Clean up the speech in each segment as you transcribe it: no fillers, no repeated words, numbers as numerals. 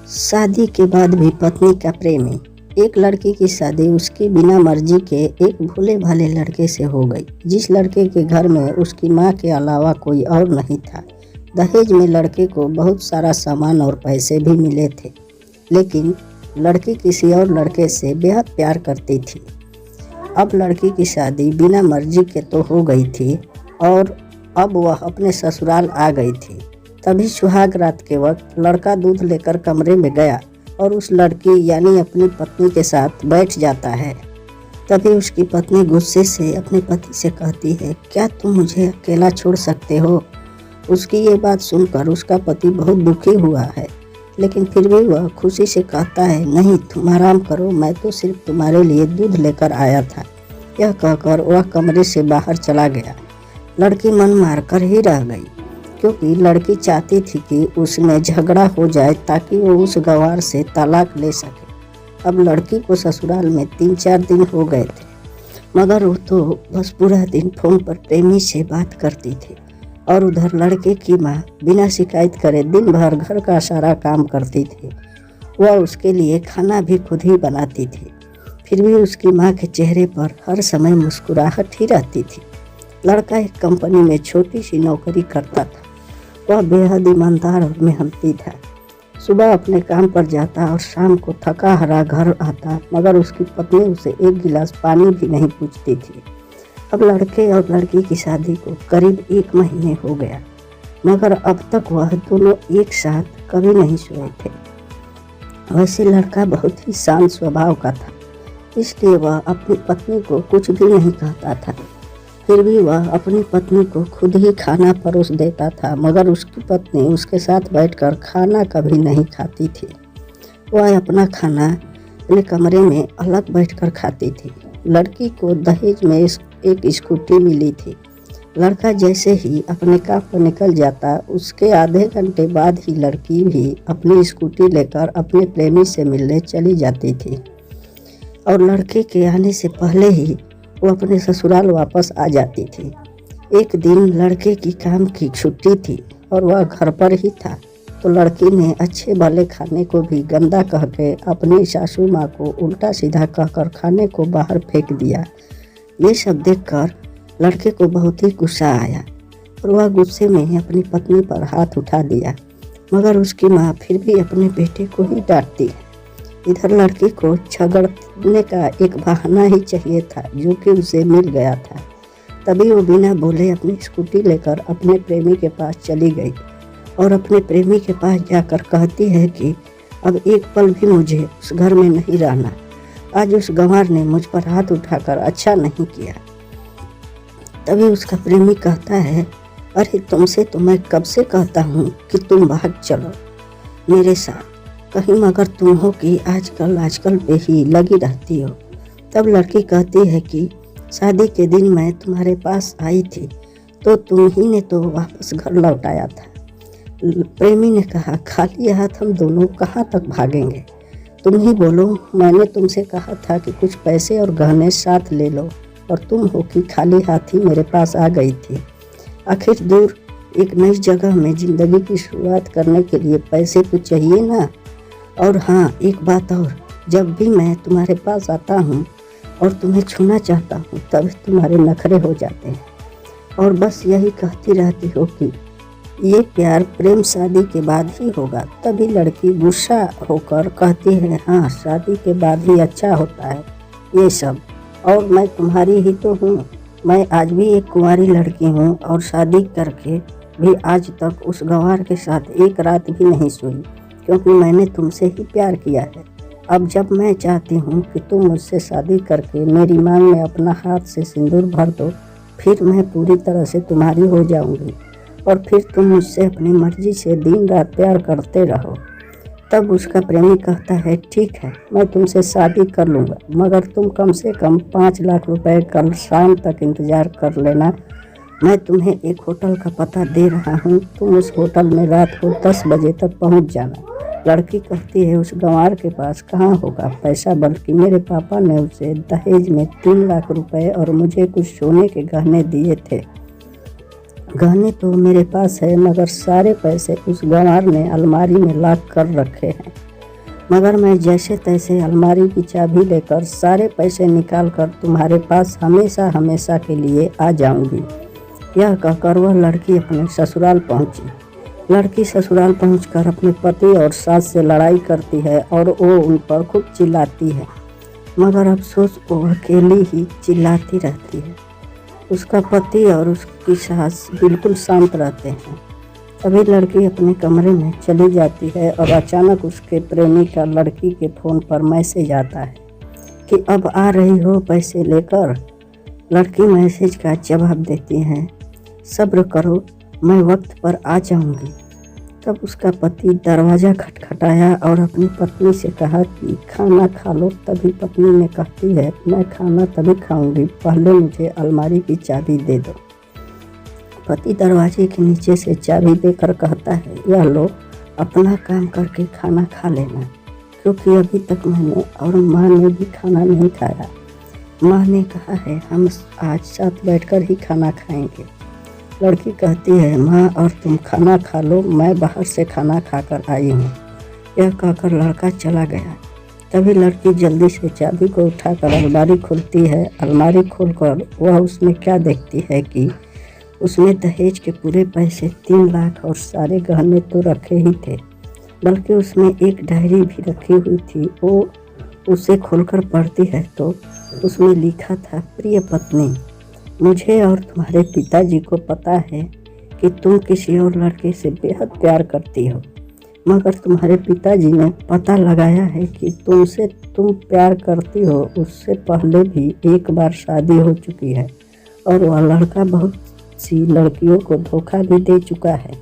शादी के बाद भी पत्नी का प्रेमी। एक लड़की की शादी उसकी बिना मर्जी के एक भोले भाले लड़के से हो गई, जिस लड़के के घर में उसकी माँ के अलावा कोई और नहीं था। दहेज में लड़के को बहुत सारा सामान और पैसे भी मिले थे, लेकिन लड़की किसी और लड़के से बेहद प्यार करती थी। अब लड़की की शादी बिना मर्जी के तो हो गई थी और अब वह अपने ससुराल आ गई थी। तभी सुहाग रात के वक्त लड़का दूध लेकर कमरे में गया और उस लड़की यानी अपनी पत्नी के साथ बैठ जाता है। तभी उसकी पत्नी गुस्से से अपने पति से कहती है, क्या तुम मुझे अकेला छोड़ सकते हो? उसकी ये बात सुनकर उसका पति बहुत दुखी हुआ है, लेकिन फिर भी वह खुशी से कहता है, नहीं तुम आराम करो, मैं तो सिर्फ तुम्हारे लिए दूध लेकर आया था। यह कहकर वह कमरे से बाहर चला गया। लड़की मन मार कर ही रह गई, क्योंकि लड़की चाहती थी कि उसमें झगड़ा हो जाए ताकि वो उस गंवार से तलाक ले सके। अब लड़की को ससुराल में 3-4 दिन हो गए थे, मगर वो तो बस पूरा दिन फोन पर प्रेमी से बात करती थी और उधर लड़के की माँ बिना शिकायत करे दिन भर घर का सारा काम करती थी। वह उसके लिए खाना भी खुद ही बनाती थी, फिर भी उसकी माँ के चेहरे पर हर समय मुस्कुराहट ही रहती थी। लड़का एक कंपनी में छोटी सी नौकरी करता था। वह बेहद ईमानदार और मेहनती था। सुबह अपने काम पर जाता और शाम को थका हारा घर आता, मगर उसकी पत्नी उसे एक गिलास पानी भी नहीं पूछती थी। अब लड़के और लड़की की शादी को करीब 1 महीने हो गया, मगर अब तक वह दोनों एक साथ कभी नहीं सोए थे। वैसे लड़का बहुत ही शांत स्वभाव का था, इसलिए वह अपनी पत्नी को कुछ भी नहीं कहता था। फिर भी वह अपनी पत्नी को खुद ही खाना परोस देता था, मगर उसकी पत्नी उसके साथ बैठकर खाना कभी नहीं खाती थी। वह अपना खाना अपने कमरे में अलग बैठकर खाती थी। लड़की को दहेज में एक स्कूटी मिली थी। लड़का जैसे ही अपने काम पर निकल जाता, उसके आधे घंटे बाद ही लड़की भी अपनी स्कूटी लेकर अपने प्रेमी से मिलने चली जाती थी और लड़के के आने से पहले ही वो अपने ससुराल वापस आ जाती थी। एक दिन लड़के की काम की छुट्टी थी और वह घर पर ही था, तो लड़की ने अच्छे भले खाने को भी गंदा कह के अपनी सासू माँ को उल्टा सीधा कहकर खाने को बाहर फेंक दिया। ये सब देखकर लड़के को बहुत ही गुस्सा आया और वह गुस्से में अपनी पत्नी पर हाथ उठा दिया, मगर उसकी माँ फिर भी अपने बेटे को ही डांटती है। इधर लड़की को झगड़ने का एक बहाना ही चाहिए था, जो कि उसे मिल गया था। तभी वो बिना बोले अपनी स्कूटी लेकर अपने प्रेमी के पास चली गई और अपने प्रेमी के पास जाकर कहती है कि अब एक पल भी मुझे उस घर में नहीं रहना। आज उस गंवार ने मुझ पर हाथ उठाकर अच्छा नहीं किया। तभी उसका प्रेमी कहता है, अरे तुमसे तो मैं कब से कहता हूँ कि तुम भाग चलो मेरे साथ, कहीं मगर तुम हो कि आजकल पे ही लगी रहती हो। तब लड़की कहती है कि शादी के दिन मैं तुम्हारे पास आई थी तो तुम ही ने तो वापस घर लौटाया था। प्रेमी ने कहा, खाली हाथ हम दोनों कहाँ तक भागेंगे? तुम ही बोलो, मैंने तुमसे कहा था कि कुछ पैसे और गहने साथ ले लो और तुम हो कि खाली हाथ ही मेरे पास आ गई थी। आखिर दूर एक नई जगह में ज़िंदगी की शुरुआत करने के लिए पैसे तो चाहिए ना। और हाँ, एक बात और, जब भी मैं तुम्हारे पास आता हूँ और तुम्हें छूना चाहता हूँ तब तुम्हारे नखरे हो जाते हैं और बस यही कहती रहती हो कि ये प्यार प्रेम शादी के बाद ही होगा। तभी लड़की गुस्सा होकर कहती है, हाँ शादी के बाद ही अच्छा होता है ये सब, और मैं तुम्हारी ही तो हूँ। मैं आज भी एक कुंवारी लड़की हूँ और शादी करके भी आज तक उस गंवार के साथ एक रात भी नहीं सोई, क्योंकि मैंने तुमसे ही प्यार किया है। अब जब मैं चाहती हूँ कि तुम मुझसे शादी करके मेरी मांग में अपना हाथ से सिंदूर भर दो, फिर मैं पूरी तरह से तुम्हारी हो जाऊँगी और फिर तुम मुझसे अपनी मर्जी से दिन रात प्यार करते रहो। तब उसका प्रेमी कहता है, ठीक है मैं तुमसे शादी कर लूँगा, मगर तुम कम से कम 5 लाख रुपए कल शाम तक इंतज़ार कर लेना। मैं तुम्हें एक होटल का पता दे रहा हूँ, तुम उस होटल में रात को 10 बजे तक पहुँच जाना। लड़की कहती है, उस गंवार के पास कहाँ होगा पैसा, बल्कि मेरे पापा ने उसे दहेज में 3 लाख रुपए और मुझे कुछ सोने के गहने दिए थे। गहने तो मेरे पास है, मगर सारे पैसे उस गंवार ने अलमारी में लाक कर रखे हैं। मगर मैं जैसे तैसे अलमारी की चाबी लेकर सारे पैसे निकाल कर तुम्हारे पास हमेशा हमेशा के लिए आ जाऊंगी। यह कहकर वह लड़की अपने ससुराल पहुंची। लड़की ससुराल पहुंचकर अपने पति और सास से लड़ाई करती है और वो उन पर खूब चिल्लाती है, मगर अफसोस वो अकेली ही चिल्लाती रहती है। उसका पति और उसकी सास बिल्कुल शांत रहते हैं। तभी लड़की अपने कमरे में चली जाती है और अचानक उसके प्रेमी का लड़की के फ़ोन पर मैसेज आता है कि अब आ रही हो पैसे लेकर। लड़की मैसेज का जवाब देती है, सब्र करो, मैं वक्त पर आ जाऊंगी। तब उसका पति दरवाज़ा खटखटाया और अपनी पत्नी से कहा कि खाना खा लो। तभी पत्नी ने कहती है, मैं खाना तभी खाऊंगी, पहले मुझे अलमारी की चाबी दे दो। पति दरवाजे के नीचे से चाबी देकर कहता है, यह लो, अपना काम करके खाना खा लेना, क्योंकि अभी तक मैंने और माँ ने भी खाना नहीं खाया। माँ ने कहा है हम आज साथ बैठकर ही खाना खाएंगे। लड़की कहती है, माँ और तुम खाना खा लो, मैं बाहर से खाना खाकर आई हूँ। यह कहकर लड़का चला गया। तभी लड़की जल्दी से चाबी को उठाकर अलमारी खोलती है। अलमारी खोलकर वह उसमें क्या देखती है कि उसमें दहेज के पूरे पैसे 3 लाख और सारे गहने तो रखे ही थे, बल्कि उसमें एक डायरी भी रखी हुई थी। वो उसे खोलकर पढ़ती है तो उसमें लिखा था, प्रिय पत्नी, मुझे और तुम्हारे पिताजी को पता है कि तुम किसी और लड़के से बेहद प्यार करती हो, मगर तुम्हारे पिताजी ने पता लगाया है कि तुम प्यार करती हो उससे पहले भी एक बार शादी हो चुकी है और वह लड़का बहुत सी लड़कियों को धोखा भी दे चुका है।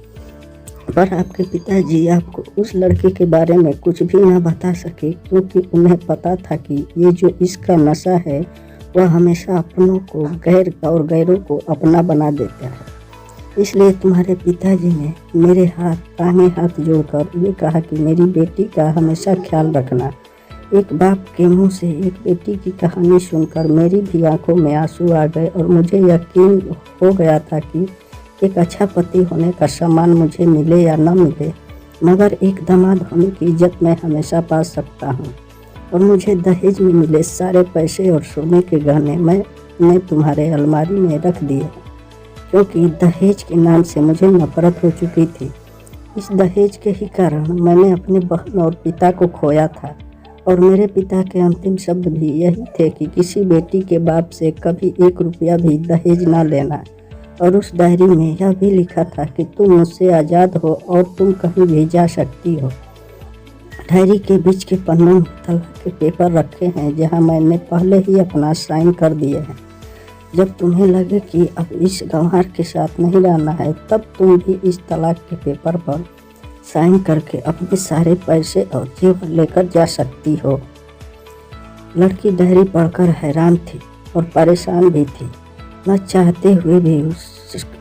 पर आपके पिताजी आपको उस लड़के के बारे में कुछ भी न बता सके, क्योंकि उन्हें पता था कि ये जो इसका नशा है वह हमेशा अपनों को गैर और गैरों को अपना बना देता है। इसलिए तुम्हारे पिताजी ने मेरे आगे हाथ जोड़कर ये कहा कि मेरी बेटी का हमेशा ख्याल रखना। एक बाप के मुंह से एक बेटी की कहानी सुनकर मेरी भी आंखों में आंसू आ गए और मुझे यकीन हो गया था कि एक अच्छा पति होने का सम्मान मुझे मिले या न मिले, मगर एक दामाद होने की इज्जत मैं हमेशा पा सकता हूँ। और मुझे दहेज में मिले सारे पैसे और सोने के गहने मैंने तुम्हारे अलमारी में रख दिए, क्योंकि दहेज के नाम से मुझे नफरत हो चुकी थी। इस दहेज के ही कारण मैंने अपने बहन और पिता को खोया था, और मेरे पिता के अंतिम शब्द भी यही थे कि किसी बेटी के बाप से कभी 1 रुपया भी दहेज ना लेना। और उस डायरी में यह भी लिखा था कि तुम मुझसे आज़ाद हो और तुम कहीं भी जा सकती हो। डायरी के बीच के पन्नों में तलाक के पेपर रखे हैं, जहां मैंने पहले ही अपना साइन कर दिए हैं। जब तुम्हें लगे कि अब इस गंवार के साथ नहीं रहना है, तब तुम भी इस तलाक के पेपर पर साइन करके अपने सारे पैसे और जेवर लेकर जा सकती हो। लड़की डायरी पढ़कर हैरान थी और परेशान भी थी। न चाहते हुए भी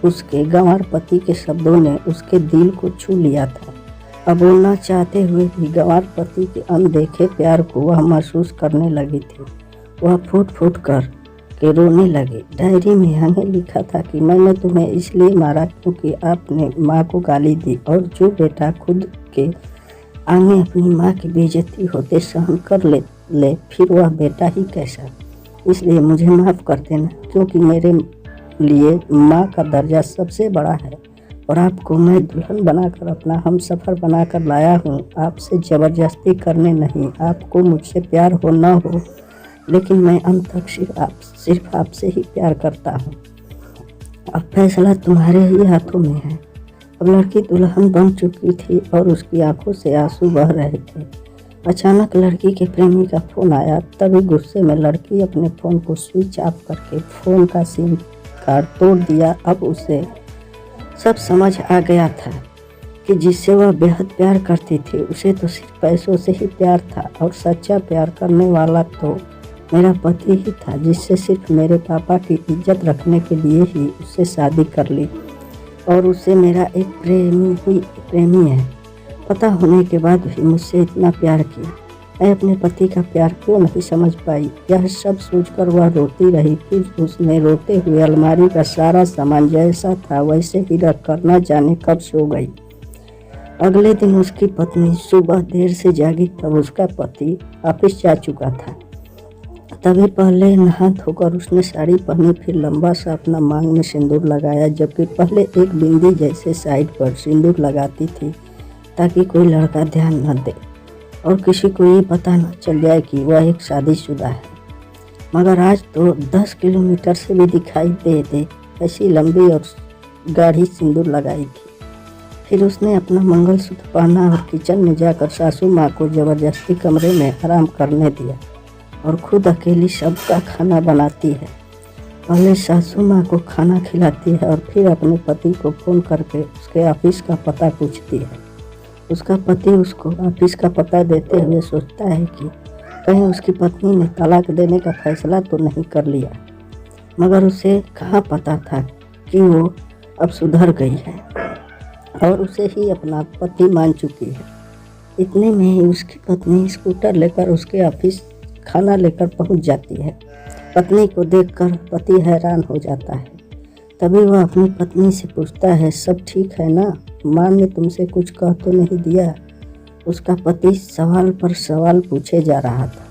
उसके गंवार पति के शब्दों ने उसके दिल को छू लिया था। अब वो न चाहते हुए भी गंवार पति के अनदेखे प्यार को वह महसूस करने लगी थी। वह फूट फूट कर के रोने लगी। डायरी में हमें लिखा था कि मैंने तुम्हें इसलिए मारा क्योंकि आपने माँ को गाली दी, और जो बेटा खुद के आगे अपनी माँ की बेइज्जती होते सहन कर ले फिर वह बेटा ही कैसा। इसलिए मुझे माफ़ कर देना, क्योंकि मेरे लिए माँ का दर्जा सबसे बड़ा है, और आपको मैं दुल्हन बनाकर अपना हमसफ़र बनाकर लाया हूँ। आपसे ज़बरदस्ती करने नहीं, आपको मुझसे प्यार हो न हो, लेकिन मैं अंत तक सिर्फ आपसे ही प्यार करता हूँ। अब फैसला तुम्हारे ही हाथों में है। अब लड़की दुल्हन बन चुकी थी और उसकी आंखों से आंसू बह रहे थे। अचानक लड़की के प्रेमी का फ़ोन आया। तभी गुस्से में लड़की अपने फ़ोन को स्विच ऑफ करके फ़ोन का सिम कार्ड तोड़ दिया। अब उसे सब समझ आ गया था कि जिससे वह बेहद प्यार करती थी, उसे तो सिर्फ पैसों से ही प्यार था, और सच्चा प्यार करने वाला तो मेरा पति ही था, जिससे सिर्फ मेरे पापा की इज्जत रखने के लिए ही उससे शादी कर ली, और उसे मेरा एक प्रेमी है। पता होने के बाद भी मुझसे इतना प्यार किया। मैं अपने पति का प्यार क्यों नहीं समझ पाई। यह सब सोचकर वह रोती रही। फिर उसने रोते हुए अलमारी का सारा सामान जैसा था वैसे ही रख कर न जाने कब सो गई। अगले दिन उसकी पत्नी सुबह देर से जागी तब उसका पति ऑफिस जा चुका था। तभी पहले नहा धोकर उसने साड़ी पहनी, फिर लंबा सा अपना मांग में सिंदूर लगाया, जबकि पहले एक बिंदी जैसे साइड पर सिंदूर लगाती थी ताकि कोई लड़का ध्यान न दे और किसी को ये पता न चल जाए कि वह एक शादीशुदा है। मगर आज तो 10 किलोमीटर से भी दिखाई दे ऐसी लंबी और गाढ़ी सिंदूर लगाई थी। फिर उसने अपना मंगलसूत्र पहना और किचन में जाकर सासू माँ को ज़बरदस्ती कमरे में आराम करने दिया और खुद अकेली सबका खाना बनाती है। पहले सासू माँ को खाना खिलाती है और फिर अपने पति को फ़ोन करके उसके ऑफिस का पता पूछती है। उसका पति उसको ऑफिस का पता देते हुए सोचता है कि कहीं उसकी पत्नी ने तलाक देने का फैसला तो नहीं कर लिया, मगर उसे कहाँ पता था कि वो अब सुधर गई है और उसे ही अपना पति मान चुकी है। इतने में ही उसकी पत्नी स्कूटर लेकर उसके ऑफिस खाना लेकर पहुंच जाती है। पत्नी को देखकर पति हैरान हो जाता है। तभी वह अपनी पत्नी से पूछता है, सब ठीक है ना? माँ ने तुमसे कुछ कह तो नहीं दिया? उसका पति सवाल पर सवाल पूछे जा रहा था।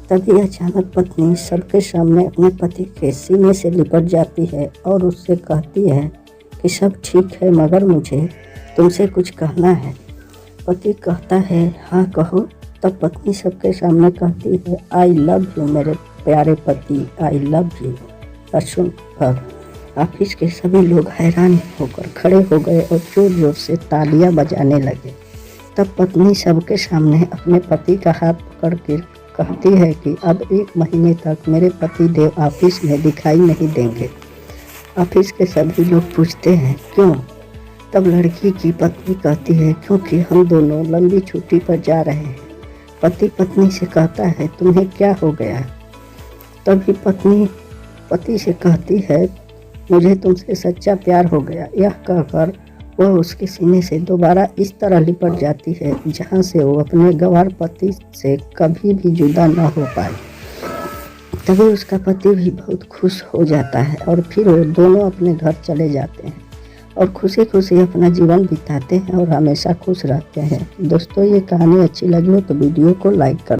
तभी अचानक पत्नी सबके सामने अपने पति के सीने से लिपट जाती है और उससे कहती है कि सब ठीक है, मगर मुझे तुमसे कुछ कहना है। पति कहता है, हाँ कहो। तब पत्नी सबके सामने कहती है, आई लव यू मेरे प्यारे पति, आई लव यू। और सुनकर ऑफिस के सभी लोग हैरान होकर खड़े हो गए और जोर जोर से तालियां बजाने लगे। तब पत्नी सबके सामने अपने पति का हाथ पकड़ कर कहती है कि अब 1 महीने तक मेरे पति देव ऑफिस में दिखाई नहीं देंगे। ऑफिस के सभी लोग पूछते हैं क्यों? तब लड़की की पत्नी कहती है, क्योंकि हम दोनों लंबी छुट्टी पर जा रहे हैं। पति पत्नी से कहता है, तुम्हें क्या हो गया? तभी पत्नी पति से कहती है, मुझे तुमसे सच्चा प्यार हो गया। यह कहकर वह उसके सीने से दोबारा इस तरह लिपट जाती है जहां से वो अपने गंवार पति से कभी भी जुदा न हो पाए। तभी उसका पति भी बहुत खुश हो जाता है और फिर वो दोनों अपने घर चले जाते हैं और खुशी खुशी अपना जीवन बिताते हैं और हमेशा खुश रहते हैं। दोस्तों, ये कहानी अच्छी लगी हो तो वीडियो को लाइक कर